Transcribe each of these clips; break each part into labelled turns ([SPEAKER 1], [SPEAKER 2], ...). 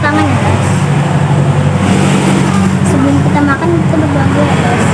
[SPEAKER 1] tangan ya guys. Sebelum kita makan kita berdoa dulu ya guys.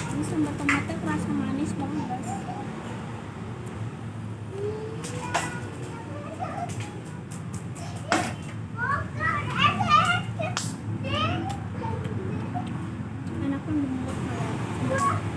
[SPEAKER 1] Ini sambal tomatnya rasa manis banget guys. Enak kan lembut banget.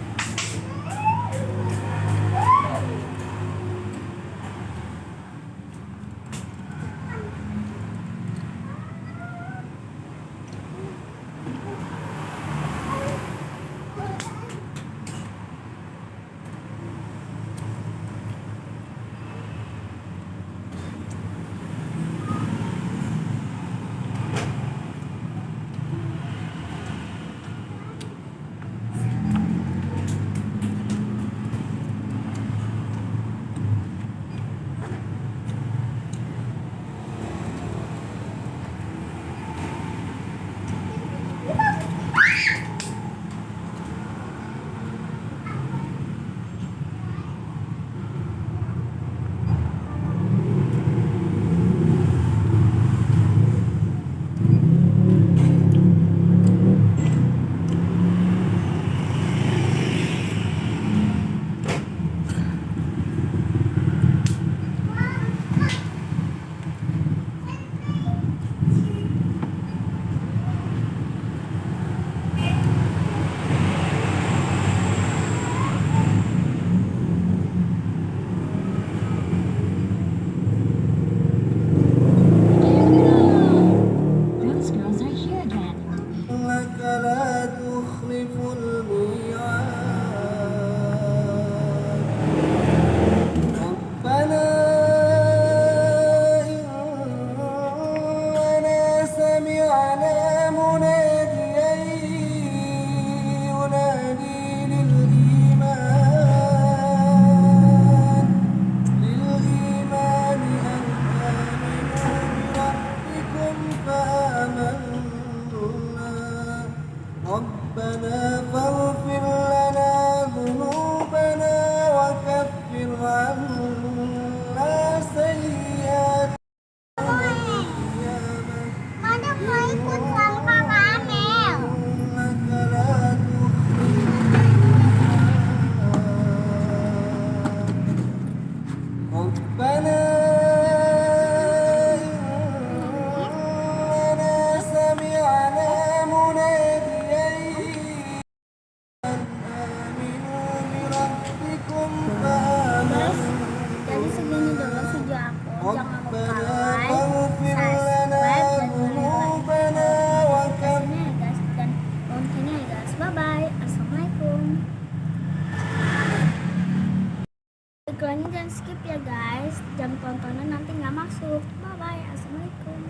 [SPEAKER 2] ربنا فاغفر لنا ذنوبنا وكفر عنا سيئاتنا
[SPEAKER 1] Mana mau ikut sama Kak Amel?
[SPEAKER 2] إنك لا تخلف ربنا إننا سمعنا مناديا آمنوا بربكم
[SPEAKER 1] Guys,
[SPEAKER 2] فآمنا
[SPEAKER 1] jadi segini dulu video aku. Jangan lupa
[SPEAKER 2] ربنا
[SPEAKER 1] like,
[SPEAKER 2] فاغفر لنا
[SPEAKER 1] subscribe, dan
[SPEAKER 2] ذنوبنا وكفر
[SPEAKER 1] notifikasinya ya guys. Dan loncengnya ya guys. Bye bye. Assalamualaikum. iklannya jangan skip ya guys, jam tontonan nanti nggak masuk. Bye bye, assalamualaikum.